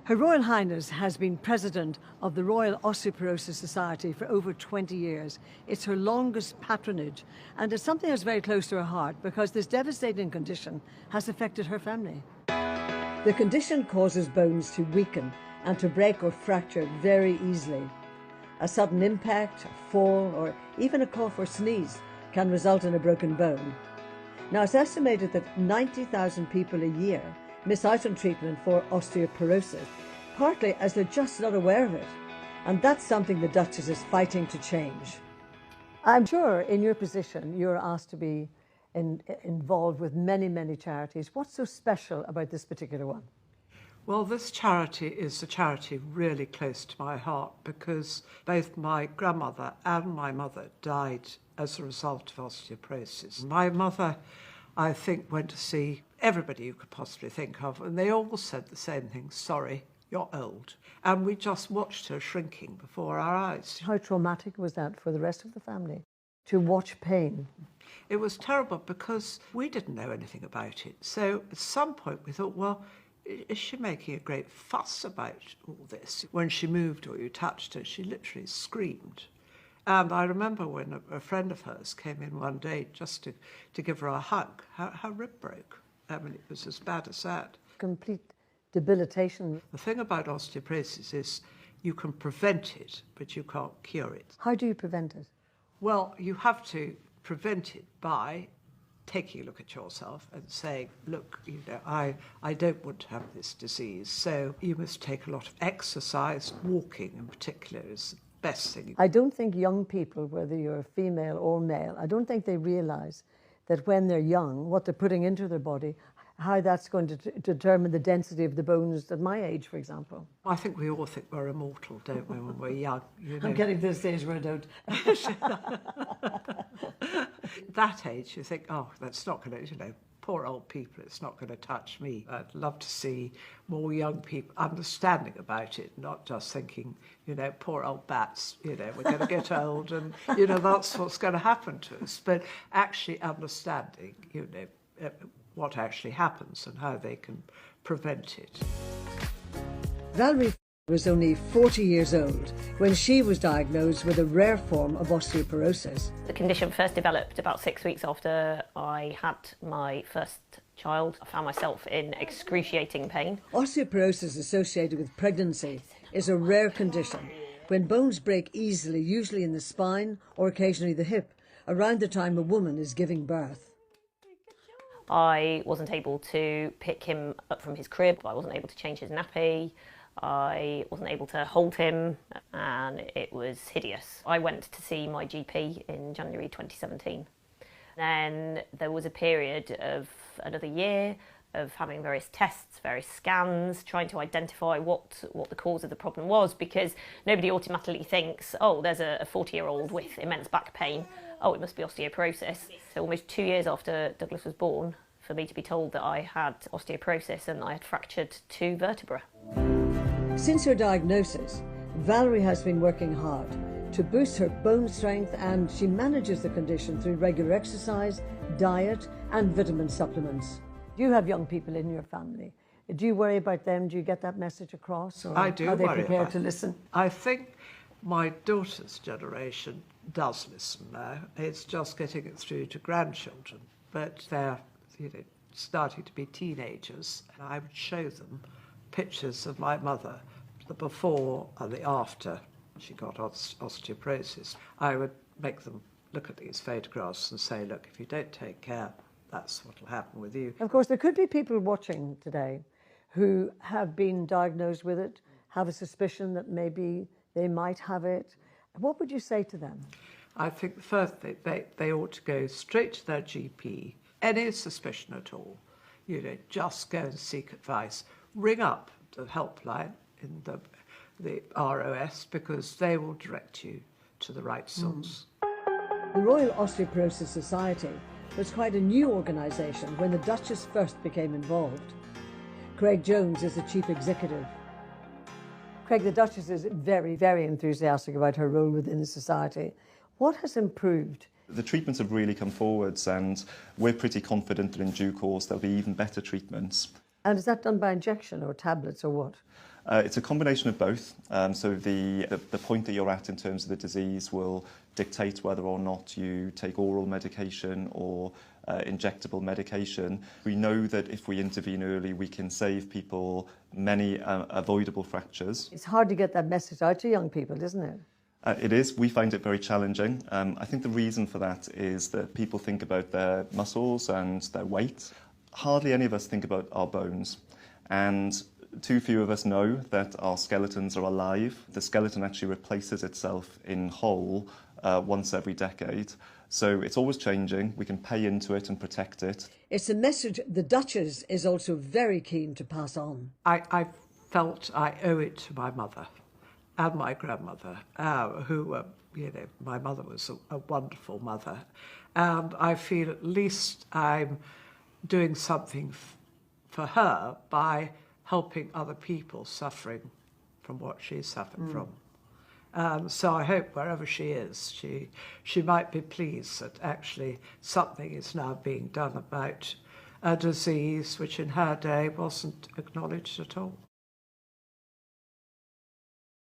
Her Royal Highness has been president of the Royal Osteoporosis Society for over 20 years. It's her longest patronage, and it's something that's very close to her heart because this devastating condition has affected her family. The condition causes bones to weaken and to break or fracture very easily. A sudden impact, a fall, or even a cough or sneeze can result in a broken bone. Now, it's estimated that 90,000 people a year miss out on treatment for osteoporosis, partly as they're just not aware of it. And that's something the Duchess is fighting to change. I'm sure in your position, you're asked to be involved with many, many charities. What's so special about this particular one? Well, this charity is a charity really close to my heart because both my grandmother and my mother died as a result of osteoporosis. My mother, I think, went to see everybody you could possibly think of, and they all said the same thing: sorry, you're old. And we just watched her shrinking before our eyes. How traumatic was that for the rest of the family, to watch pain? It was terrible because we didn't know anything about it. So at some point we thought, well, is she making a great fuss about all this? When she moved or you touched her, she literally screamed. And I remember when a friend of hers came in one day just to give her a hug, her rib broke. I mean, it was as bad as that. Complete debilitation. The thing about osteoporosis is you can prevent it, but you can't cure it. How do you prevent it? Well, you have to prevent it by taking a look at yourself and saying, look, you know, I don't want to have this disease, so you must take a lot of exercise. Walking in particular is the best thing. I don't think young people, whether you're female or male, I don't think they realise that when they're young, what they're putting into their body, how that's going to determine the density of the bones at my age, for example. I think we all think we're immortal, don't we, when we're young? You know? I'm getting to the stage where I don't. That age, you think, oh, that's not going to, you know, poor old people, it's not going to touch me. I'd love to see more young people understanding about it, not just thinking, you know, poor old bats, you know, we're going to get old and, you know, that's what's going to happen to us. But actually understanding, you know, what actually happens and how they can prevent it. Valerie was only 40 years old when she was diagnosed with a rare form of osteoporosis. The condition first developed about 6 weeks after I had my first child. I found myself in excruciating pain. Osteoporosis associated with pregnancy is a rare condition when bones break easily, usually in the spine or occasionally the hip, around the time a woman is giving birth. I wasn't able to pick him up from his crib. I wasn't able to change his nappy. I wasn't able to hold him, and it was hideous. I went to see my GP in January 2017. Then there was a period of another year of having various tests, various scans, trying to identify what the cause of the problem was, because nobody automatically thinks, oh, there's a 40-year-old with immense back pain. Oh, it must be osteoporosis. So almost 2 years after Douglas was born, for me to be told that I had osteoporosis and I had fractured 2 vertebrae. Since her diagnosis, Valerie has been working hard to boost her bone strength, and she manages the condition through regular exercise, diet and vitamin supplements. You have young people in your family. Do you worry about them? Do you get that message across? Or I do are they worry prepared about to listen? I think my daughter's generation does listen now. It's just getting it through to grandchildren, but they're, you know, starting to be teenagers. And I would show them pictures of my mother, the before and the after she got osteoporosis. I would make them look at these photographs and say, look, if you don't take care, that's what will happen with you. Of course, there could be people watching today who have been diagnosed with it, have a suspicion that maybe they might have it. What would you say to them? I think the first thing, they ought to go straight to their GP. Any suspicion at all, you know, just go and seek advice. Ring up the helpline in the ROS, because they will direct you to the right source. The Royal Osteoporosis Society was quite a new organisation when the Duchess first became involved. Craig Jones is the chief executive. Craig, the Duchess is very, very enthusiastic about her role within the society. What has improved? The treatments have really come forwards, and we're pretty confident that in due course there'll be even better treatments. And is that done by injection or tablets or what? It's a combination of both. So the point that you're at in terms of the disease will dictate whether or not you take oral medication or injectable medication. We know that if we intervene early, we can save people many avoidable fractures. It's hard to get that message out to young people, isn't it? It is. We find it very challenging. I think the reason for that is that people think about their muscles and their weight. Hardly any of us think about our bones. And too few of us know that our skeletons are alive. The skeleton actually replaces itself in whole once every decade. So it's always changing. We can pay into it and protect it. It's a message the Duchess is also very keen to pass on. I felt I owe it to my mother and my grandmother, who, my mother was a wonderful mother. And I feel at least I'm doing something for her by helping other people suffering from what she suffered from. So I hope wherever she is, she might be pleased that actually something is now being done about a disease which in her day wasn't acknowledged at all.